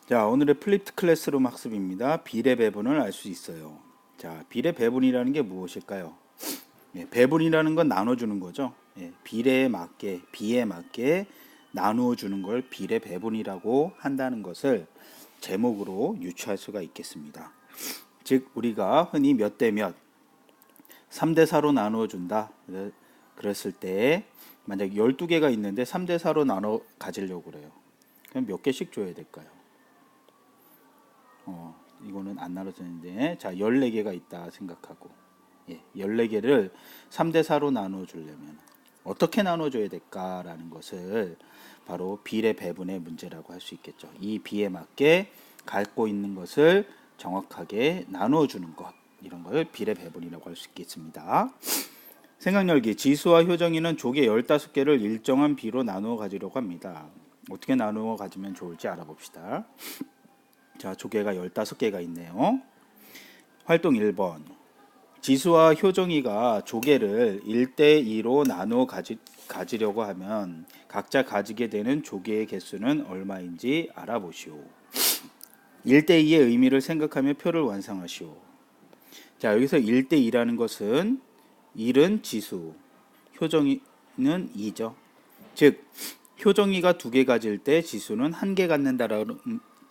자, 오늘의 플립트 클래스룸 학습입니다. 비례 배분을 알 수 있어요. 자, 비례 배분이라는 게 무엇일까요? 배분이라는 건 나눠주는 거죠. 비례에 맞게, 비에 맞게 나누어주는 걸 비례 배분이라고 한다는 것을 제목으로 유추할 수가 있겠습니다. 즉, 우리가 흔히 몇 대 몇, 3대 4로 나누어 준다. 그랬을 때 만약 12개가 있는데 3대 4로 나눠 가지려고 그래요. 그럼 몇 개씩 줘야 될까요? 이거는 안 나눠지는데, 자, 14개가 있다 생각하고, 14개를 3대 4로 나눠 주려면 어떻게 나눠 줘야 될까라는 것을 바로 비례 배분의 문제라고 할 수 있겠죠. 이 비에 맞게 갖고 있는 것을 정확하게 나눠 주는 것, 이런 걸 비례 배분이라고 할 수 있겠습니다. 생각 열기, 지수와 효정이는 조개 15개를 일정한 비로 나누어 가지려고 합니다. 어떻게 나누어 가지면 좋을지 알아봅시다. 자, 조개가 15개가 있네요. 활동 1번. 지수와 효정이가 조개를 1대2로 나누어 가지려고 하면 각자 가지게 되는 조개의 개수는 얼마인지 알아보시오. 1대2의 의미를 생각하며 표를 완성하시오. 자, 여기서 1대2라는 것은 1은 지수, 효정이는 2죠. 즉, 효정이가 2개 가질 때 지수는 1개 갖는다라는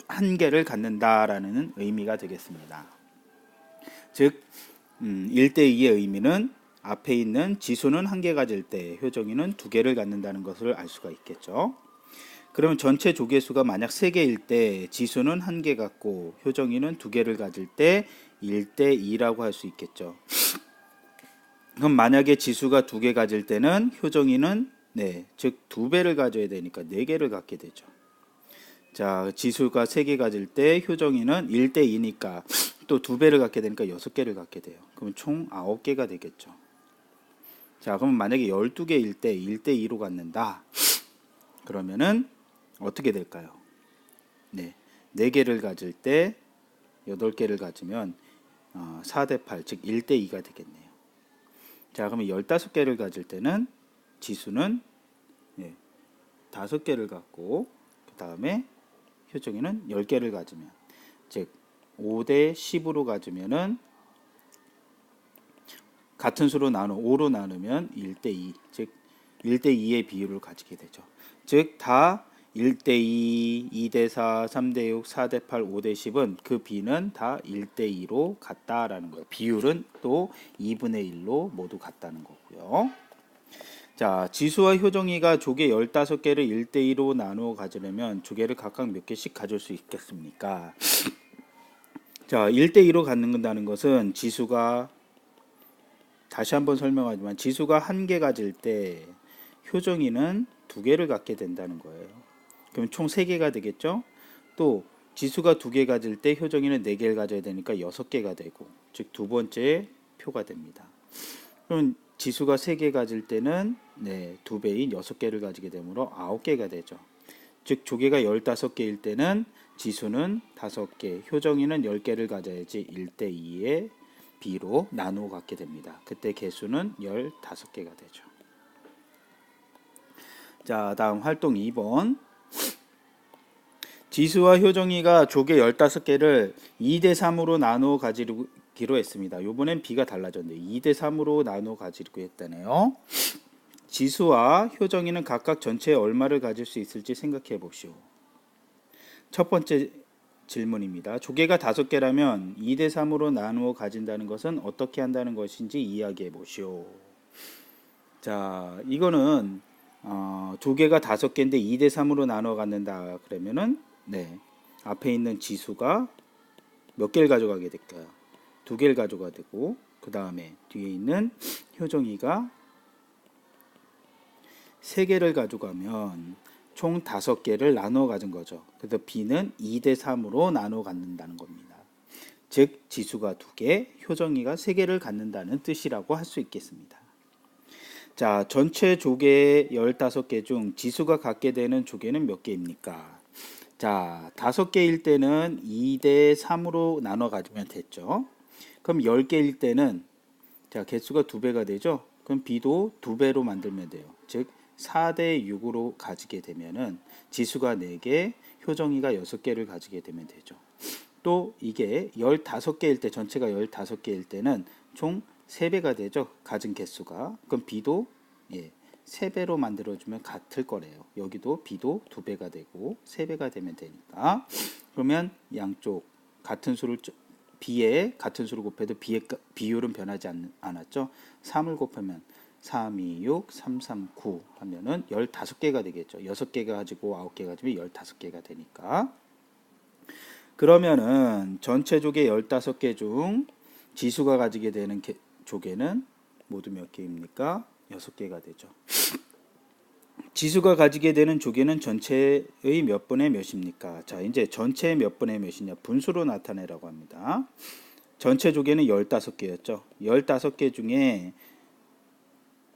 한 개를 갖는다라는 의미가 되겠습니다. 즉 1대2의 의미는 앞에 있는 지수는 1개 가질 때 효정이는 2개를 갖는다는 것을 알 수가 있겠죠. 그러면 전체 조개수가 만약 3개일 때 지수는 1개 갖고 효정이는 2개를 가질 때 1대2라고 할 수 있겠죠. 그럼 만약에 지수가 2개 가질 때는 효정이는 즉 2배를 가져야 되니까 4개를 갖게 되죠. 자, 지수가 3개 가질 때 효정이는 1대2니까 또 2배를 갖게 되니까 6개를 갖게 돼요. 그럼 총 9개가 되겠죠. 자, 그럼 만약에 12개일 때 1대2로 갖는다. 그러면은 어떻게 될까요? 4개를 가질 때 8개를 가지면 4대8, 즉 1대2가 되겠네요. 자, 그러면 15개를 가질 때는 지수는 5개를 갖고 그 다음에 효정이는 10개를 가지면, 즉 5대 10으로 가지면은 같은 수로 5로 나누면 1대2, 즉 1대2의 비율을 가지게 되죠. 즉 다 1대2, 2대4, 3대6, 4대8, 5대 10은 그 비는 다 1대2로 같다라는 거예요. 비율은 또 2분의 1로 모두 같다는 거고요. 자, 지수와 효정이가 조개 15개를 1대2로 나누어 가지려면 조개를 각각 몇 개씩 가질 수 있겠습니까? 자, 1대2로 갖는다는 것은 지수가, 다시 한번 설명하지만 지수가 1개 가질 때 효정이는 2개를 갖게 된다는 거예요. 그럼 총 3개가 되겠죠? 또 지수가 2개 가질 때 효정이는 4개를 가져야 되니까 6개가 되고, 즉 두 번째 표가 됩니다. 그럼 지수가 3개 가질 때는 2배인 6개를 가지게 되므로 9개가 되죠. 즉 조개가 15개일 때는 지수는 5개, 효정이는 10개를 가져야지 1대2의 비로 나누어 갖게 됩니다. 그때 개수는 15개가 되죠. 자, 다음 활동 2번. 지수와 효정이가 조개 15개를 2대3으로 나누어 가지기로 했습니다. 이번엔 비가 달라졌는데 2대3으로 나누어 가지기로 했다네요. 지수와 효정이는 각각 전체에 얼마를 가질 수 있을지 생각해 보시오. 첫 번째 질문입니다. 조개가 5개라면 2대3으로 나누어 가진다는 것은 어떻게 한다는 것인지 이야기해 보시오. 자, 이거는 조개가 5개인데 2대3으로 나누어 갖는다 그러면은 앞에 있는 지수가 몇 개를 가져가게 될까요? 2개를 가져가 되고, 그 다음에 뒤에 있는 효정이가 3개를 가져가면 총 5개를 나누어 가진 거죠. 그래서 B는 2대3으로 나누어 갖는다는 겁니다. 즉 지수가 2개, 효정이가 3개를 갖는다는 뜻이라고 할 수 있겠습니다. 자, 전체 조개 15개 중 지수가 갖게 되는 조개는 몇 개입니까? 자, 5개일 때는 2대3으로 나눠 가지면 됐죠. 그럼 10개일 때는 자, 개수가 2배가 되죠. 그럼 B도 2배로 만들면 돼요. 즉 4대6으로 가지게 되면은 지수가 4개, 효정이가 6개를 가지게 되면 되죠. 또 이게 15개일 때, 전체가 15개일 때는 총 3배가 되죠. 가진 개수가. 그럼 b도 3배로 만들어주면 같을 거래요. 여기도 b도 2배가 되고 3배가 되면 되니까. 그러면 양쪽 같은 수를 b에 같은 수를 곱해도 b의 비율은 변하지 않았죠. 3을 곱하면 3, 2, 6, 3, 3, 9 하면은 15개가 되겠죠. 6개가 가지고 9개 가지면 15개가 되니까. 그러면은 전체 조개 15개 중 지수가 가지게 되는 조개는 모두 몇 개입니까? 6개가 되죠. 지수가 가지게 되는 조개는 전체의 몇 분의 몇입니까? 자, 이제 전체의 몇 분의 몇이냐? 분수로 나타내라고 합니다. 전체 조개는 15개였죠. 15개 중에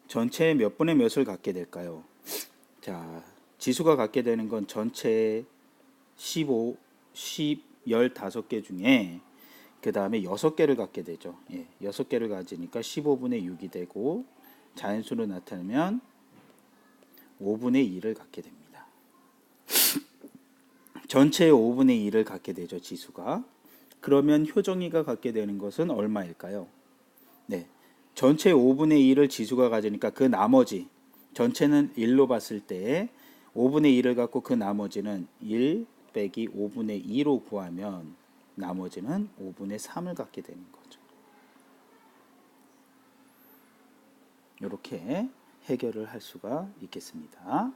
전체의 몇 분의 몇을 갖게 될까요? 자, 지수가 갖게 되는 건 전체 15, 15개 중에 그 다음에 6개를 갖게 되죠. 6개를 가지니까 15분의 6이 되고 자연수로 나타내면 5분의 2를 갖게 됩니다. 전체의 5분의 2를 갖게 되죠. 지수가. 그러면 효정이가 갖게 되는 것은 얼마일까요? 네, 전체 5분의 2를 지수가 가지니까 그 나머지 전체는 1로 봤을 때 5분의 2를 갖고 그 나머지는 1 빼기 5분의 2로 구하면 나머지는 5분의 3을 갖게 되는 거죠. 이렇게 해결을 할 수가 있겠습니다.